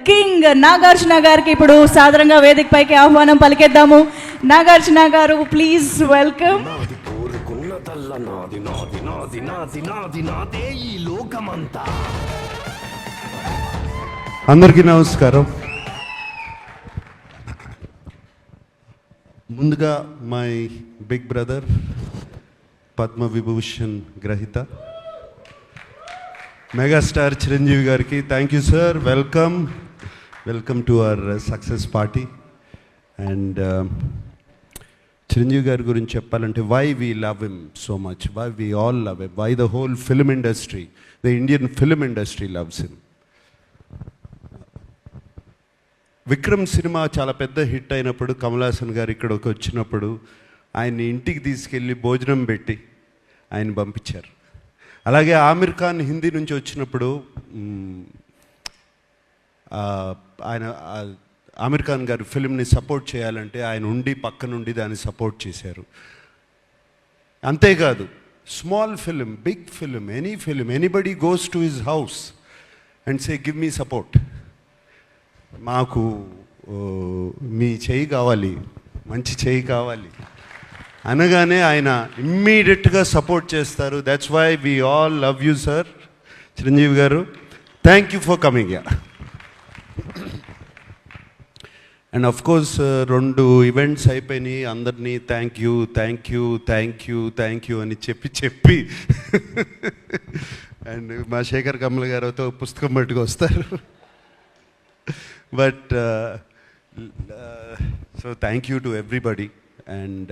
King Nagarjuna గారికి ఇప్పుడు సాదరంగా వేదిక పైకి ఆహ్వానం పలికేద్దాము. నాగార్జున గారు, ప్లీజ్ వెల్కమ్. అందరికీ నమస్కారం. ముందుగా my big brother Padma Vibhushan గ్రహీత మెగాస్టార్ చిరంజీవి గారికి thank you sir. Welcome to our success party. And Chiranjeevi గారి గురించి చెప్పాలంటే why we love him so much, why we all love him, why the whole film industry, the Indian film industry loves him. Vikram సినిమా చాలా పెద్ద hit అయినప్పుడు కమల్ హాసన్ గారు ఇక్కడికి వచ్చినప్పుడు ఆయన్ని ఇంటికి తీసుకెళ్ళి భోజనం పెట్టి ఆయన పంపించారు. అలాగే ఆమిర్ ఖాన్ హిందీ నుంచి వచ్చినప్పుడు ఆయన ఆమిర్ ఖాన్ గారు ఫిల్మ్ని సపోర్ట్ చేయాలంటే ఆయన ఉండి పక్క నుండి దాన్ని సపోర్ట్ చేశారు. అంతేకాదు small film, big film, any film, anybody goes to his house and say give me support, మాకు మీ చేయి కావాలి, మంచి చేయి కావాలి అనగానే ఆయన ఇమ్మీడియట్గా సపోర్ట్ చేస్తారు. That's why we all love you sir Chiranjeevi garu. Thank you for coming yeah. And of course 2 events అయిపోయినాయి. అందరినీ థ్యాంక్ యూ అని చెప్పి అండ్ మా శేఖర్ కమల గారితో పుస్తకం పట్టుకు వస్తారు. But so thank you to everybody. And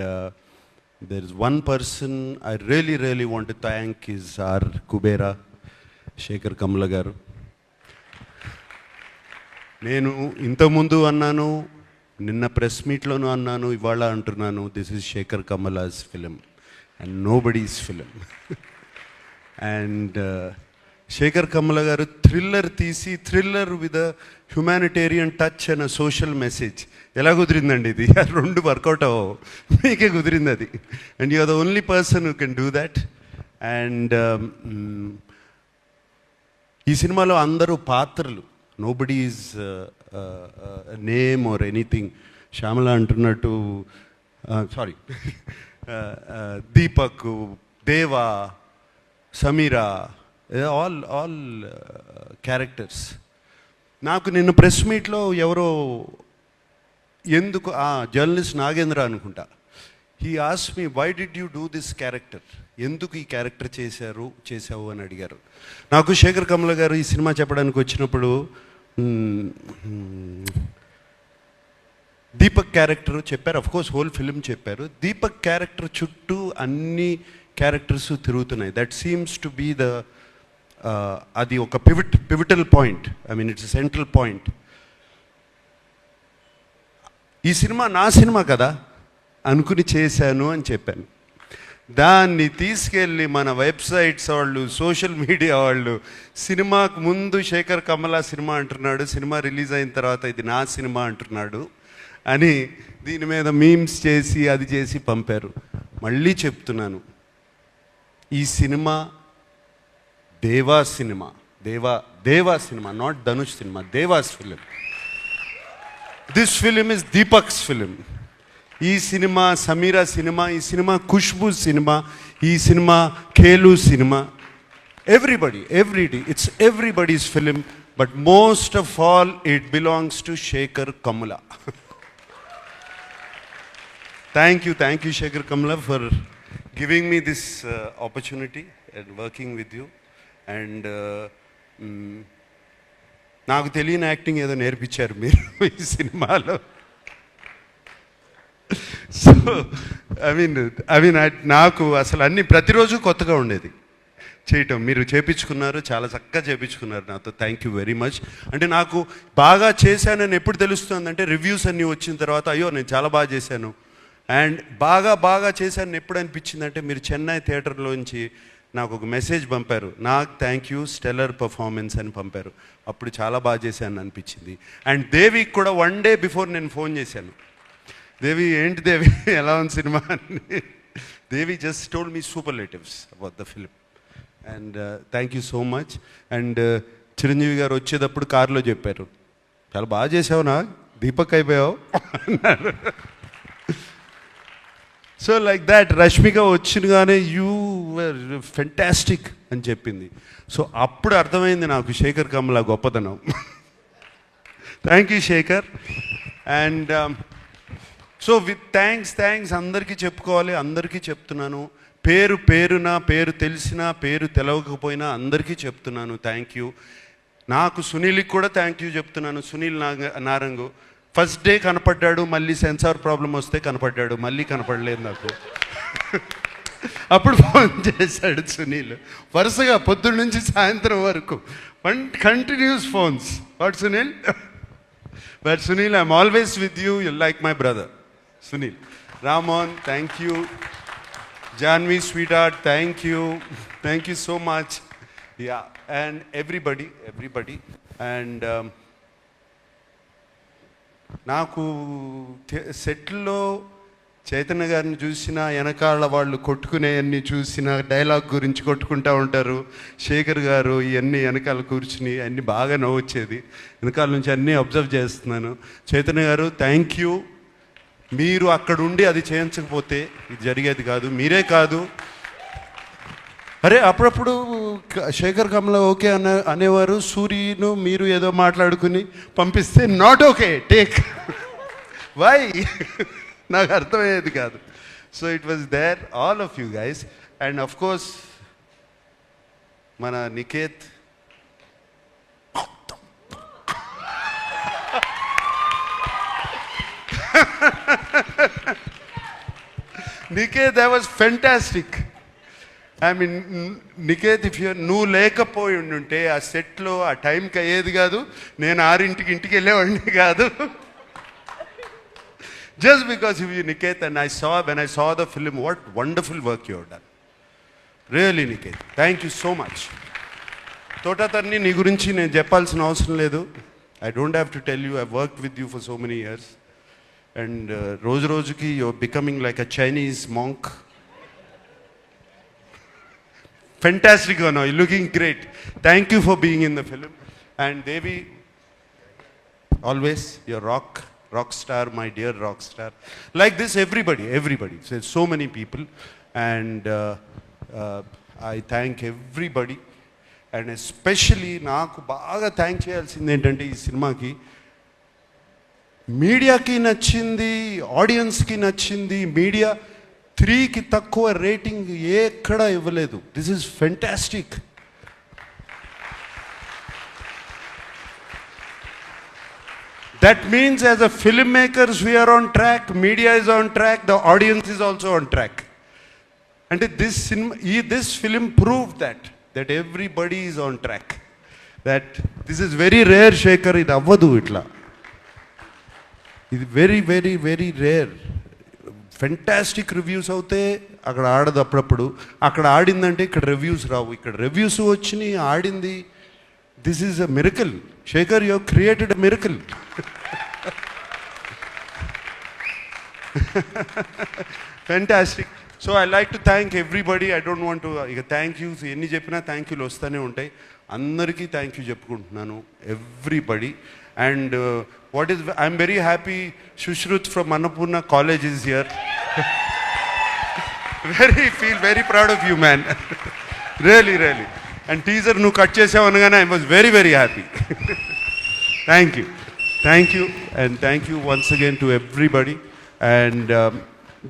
there is one person I really want to thank is our Kubera Sekhar Kammula garu. నేను ఇంతకుముందు అన్నాను, నిన్న ప్రెస్ మీట్లోనూ అన్నాను, ఇవాళ అంటున్నాను, this is Sekhar Kammula's film and nobody's film. And Sekhar Kammula garu thriller తీసి, thriller with a humanitarian touch and social message. ఎలా కుదిరిందండి ఇది? 2 వర్కౌట్ అవ్వవు, మీకే కుదిరింది అది. And you are the only person who can do that. And ఈ సినిమాలో అందరూ పాత్రలు, nobody is name or anything. Shyamala అంటున్నట్టు, sorry, Deepak, Deva, Sameera, all characters. నాకు నిన్న ప్రెస్ మీట్లో ఎవరో ఎందుకు జర్నలిస్ట్ నాగేంద్ర అనుకుంటా, he ask me why did you do this character, ఎందుకు ఈ క్యారెక్టర్ చేసావు అని అడిగారు. నాకు శేఖర్ కమల గారు ఈ సినిమా చెప్పడానికి వచ్చినప్పుడు దీపక్ క్యారెక్టర్ చెప్పారు, అఫ్కోర్స్ హోల్ ఫిలిం చెప్పారు. దీపక్ క్యారెక్టర్ చుట్టూ అన్ని క్యారెక్టర్స్ తిరుగుతున్నాయి. That seems to be the అది ఒక pivotal point, I mean it's central point. ఈ సినిమా నా సినిమా కదా అనుకుని చేశాను అని చెప్పాను. దాన్ని తీసుకెళ్ళి మన వెబ్సైట్స్ వాళ్ళు, సోషల్ మీడియా వాళ్ళు, సినిమాకు ముందు శేఖర్ కమల సినిమా అంటున్నాడు, సినిమా రిలీజ్ అయిన తర్వాత ఇది నా సినిమా అంటున్నాడు అని దీని మీద మీమ్స్ చేసి అది చేసి పంపారు. మళ్ళీ చెప్తున్నాను, ఈ సినిమా దేవా సినిమా, దేవా సినిమా, నాట్ ధనుష్ సినిమా, Deva's film. This film is Deepak's film. ఈ సినిమా సమీరా సినిమా, ఈ సినిమా ఖుష్బూ సినిమా, ఈ సినిమా ఖేలు సినిమా, everybody, it's everybody's film. But most of all it belongs to Sekhar Kammula. Thank you Sekhar Kammula for giving me this opportunity and working with you. And నాకు తెలియని యాక్టింగ్ ఏదో నేర్పించారు మీరు ఈ సినిమాలో. సో ఐ మీన్ నాకు అసలు అన్ని ప్రతిరోజు కొత్తగా ఉండేది చేయటం. మీరు చేపించుకున్నారు, చాలా చక్కగా చేపించుకున్నారు నాతో. Thank you very much. అంటే నాకు బాగా చేశానని ఎప్పుడు తెలుస్తుందంటే రివ్యూస్ అన్నీ వచ్చిన తర్వాత, అయ్యో నేను చాలా బాగా చేశాను. అండ్ బాగా చేశాను ఎప్పుడు అనిపించిందంటే, మీరు చెన్నై థియేటర్లోంచి నాకు ఒక మెసేజ్ పంపారు, నాకు థ్యాంక్ యూ స్టెల్లర్ పర్ఫార్మెన్స్ అని పంపారు. అప్పుడు చాలా బాగా చేశాను అనిపించింది. అండ్ దేవికి కూడా 1 day బిఫోర్ నేను ఫోన్ చేశాను, దేవి ఏంటి దేవి ఎలా ఉంది సినిమా అని. Devi just told me superlatives about the film. And thank you so much. And Chiranjeevi garu వచ్చేటప్పుడు కారులో చెప్పారు, చాలా బాగా చేసావునా, దీపక్ అయిపోయావు అన్నారు. సో లైక్ దాట్ రష్మిక వచ్చినగానే యూ ఫెంటాస్టిక్ అని చెప్పింది. సో అప్పుడు అర్థమైంది నాకు శేఖర్ కమల గొప్పతనం. Thank you Sekhar. And so with thanks అందరికీ చెప్పుకోవాలి, అందరికీ చెప్తున్నాను. పేరు తెలిసినా పేరు తెలవకపోయినా అందరికీ చెప్తున్నాను థ్యాంక్ యూ. నాకు సునీల్కి కూడా థ్యాంక్ యూ చెప్తున్నాను. సునీల్ నారంగు ఫస్ట్ డే కనపడ్డాడు, మళ్ళీ సెన్సార్ ప్రాబ్లం వస్తే కనపడ్డాడు, మళ్ళీ కనపడలేదు నాకు. అప్పుడు ఫోన్ చేశాడు సునీల్, వరుసగా పొద్దున్న నుంచి సాయంత్రం వరకు continuous phones. What Sunil? But Sunil, I'm always with you, you like my brother Sunil. Ramon, thank you. Janvi, sweetheart, thank you so much. Yeah, and everybody, and నాకు సెట్లో చైతన్య గారిని చూసిన, వెనకాల వాళ్ళు కొట్టుకునేవన్నీ చూసిన, డైలాగ్ గురించి కొట్టుకుంటూ ఉంటారు శేఖర్ గారు, ఇవన్నీ వెనకాల కూర్చుని అన్నీ బాగా నవ్వొచ్చేది. వెనకాల నుంచి అన్నీ అబ్జర్వ్ చేస్తున్నాను. చైతన్య గారు థ్యాంక్ యూ. మీరు అక్కడ ఉండి అది చేయించకపోతే ఇది జరిగేది కాదు. మీరే కాదు, అరే అప్పుడప్పుడు శేఖర్ కమల ఓకే అనేవారు, సూర్యను మీరు ఏదో మాట్లాడుకుని పంపిస్తే నాట్ ఓకే టేక్ వై నాకు అర్థమయ్యేది కాదు. So it was there all of you guys. And of course మన Niket, Niket, that was fantastic. I mean, Niket, if నువ్వు లేకపోయి ఉంటే ఆ సెట్లో ఆ టైంకి అయ్యేది కాదు, నేను 6ంటికి ఇంటికి వెళ్ళేవాడిని కాదు. Just because of you, Niket, and when I saw the film, what wonderful work you have done. Really, Niket, thank you so much. Thota Tharani నీ గురించి నేను చెప్పాల్సిన అవసరం లేదు. I don't have to tell you, I've worked with you for so many years. And రోజుకి you're becoming like a Chinese monk. Fantastic, you're looking great. Thank you for being in the film. And Devi, always you're rock star, my dear rock star. Like this, everybody. There's so many people, and I thank everybody. And especially నాకు బాగా thank చేయాల్సింది ఏంటంటే ఈ సినిమాకి మీడియాకి నచ్చింది, ఆడియన్స్కి నచ్చింది. మీడియా 3కి తక్కువ రేటింగ్ ఎక్కడా ఇవ్వలేదు. This is fantastic. That means as a film makers we're on track, media is on track, the audience is also on track. అంటే this film prove that everybody is on track. That this is very rare, Shekhar, ఇది అవ్వదు ఇట్లా. ఇది very rare. Fantastic reviews అవుతే అక్కడ ఆడదు, అప్పుడప్పుడు అక్కడ ఆడిందంటే ఇక్కడ రివ్యూస్ రావు. ఇక్కడ రివ్యూస్ వచ్చినాయి, ఆడింది. This is a miracle. Shekhar, you created a miracle. Fantastic. So I like to thank everybody. I don't want to ఇక థ్యాంక్ యూ ఎన్ని చెప్పినా థ్యాంక్ యూలు వస్తూనే ఉంటాయి. అందరికీ థ్యాంక్ యూ చెప్పుకుంటున్నాను, everybody. And I'm very happy Sushrut from Annapurna college is here. Feel very proud of you man, really. And teaser నువ్వు cut చేసావు అనగానే I was very happy. Thank you and thank you once again to everybody. And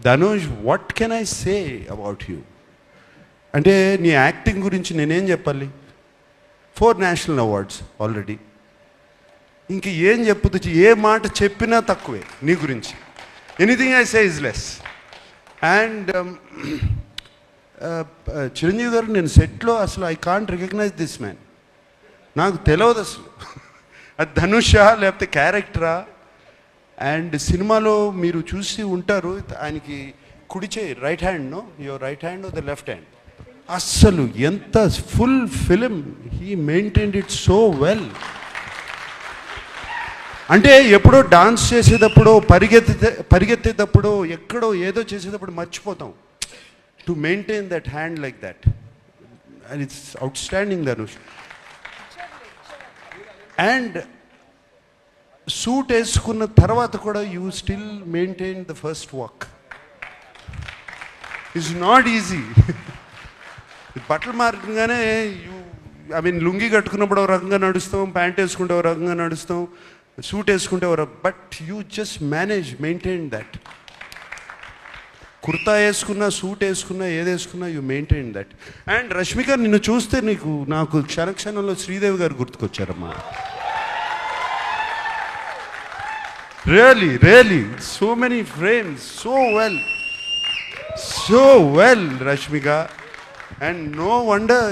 Dhanush, what can I say about you? అంటే నీ acting గురించి నేనేం చెప్పాలి? 4 national awards already. ఇంక ఏం చెప్పొచ్చు? ఏ మాట చెప్పినా తక్కువే నీ గురించి. Anything I say is less. And Chiranjeevi గారు, నేను సెట్లో అసలు I can't recognise this man. నాకు తెలియదు అసలు అది ధనుషా లేకపోతే క్యారెక్టరా. అండ్ సినిమాలో మీరు చూసి ఉంటారు, ఆయనకి కుడి చేయి, right hand, no your right hand the left hand. అస్సలు ఎంత full film he maintained it so well. అంటే ఎప్పుడో డాన్స్ చేసేటప్పుడు, పరిగెత్తేటప్పుడు, ఎక్కడో ఏదో చేసేటప్పుడు మర్చిపోతాం. To maintain that hand like that, and it's outstanding Dhanush. And suit వేసుకున్న తర్వాత కూడా you still maintain the first walk. It's not easy. బట్టలు మారగానే లుంగి కట్టుకున్నప్పుడు ఒక రకంగా నడుస్తాం, ప్యాంట్ వేసుకుంటే ఒక రకంగా నడుస్తాం, సూట్ వేసుకుంటే but you just maintain that. Kurta వేసుకున్నా, సూట్ వేసుకున్నా, ఏది వేసుకున్నా you maintain that. And Rashmika, నిన్ను చూస్తే నాకు క్షణక్షణంలో శ్రీదేవి గారు గుర్తుకొచ్చారమ్మా. Really so many frames, so well Rashmika. And no wonder,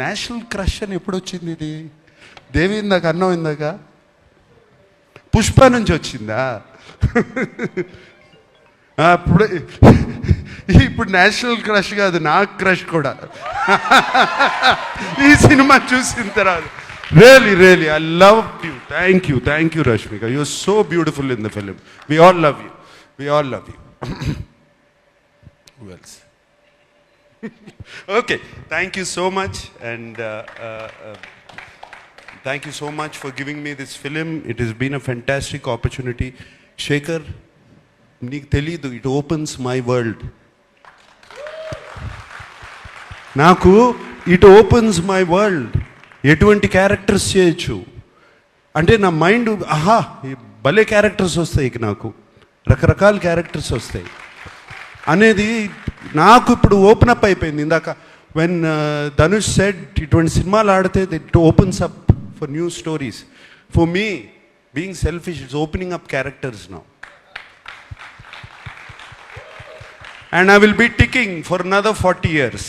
national crush అని ఎప్పుడు వచ్చింది ఇది? దేవి ఇందాక అన్నం, ఇందాక పుష్ప నుంచి వచ్చిందా? ఇప్పుడు నేషనల్ క్రష్ కాదు, నాకు క్రష్ కూడా ఈ సినిమా చూసిన తర్వాత. Really I love you. Thank you Rashmika. You are so beautiful in the film. We all love you. Who else? Okay, thank you so much, and thank you so much for giving me this film. It has been a fantastic opportunity. Shekhar, నీకు తెలీదు, it opens my world. నాకు it opens my world. ఎటువంటి characters చేయొచ్చు అంటే నా mind, భలే characters వస్తాయి, నాకు రకరకాల క్యారెక్టర్స్ వస్తాయి అనేది నాకు ఇప్పుడు ఓపెన్ అప్ అయిపోయింది. ఇందాక వెన్ ధనుష్ సెడ్ ఇటువంటి సినిమాలు ఆడితే it opens up for new stories. For me, being selfish, it's opening up characters now. And I will be ticking for another 40 years.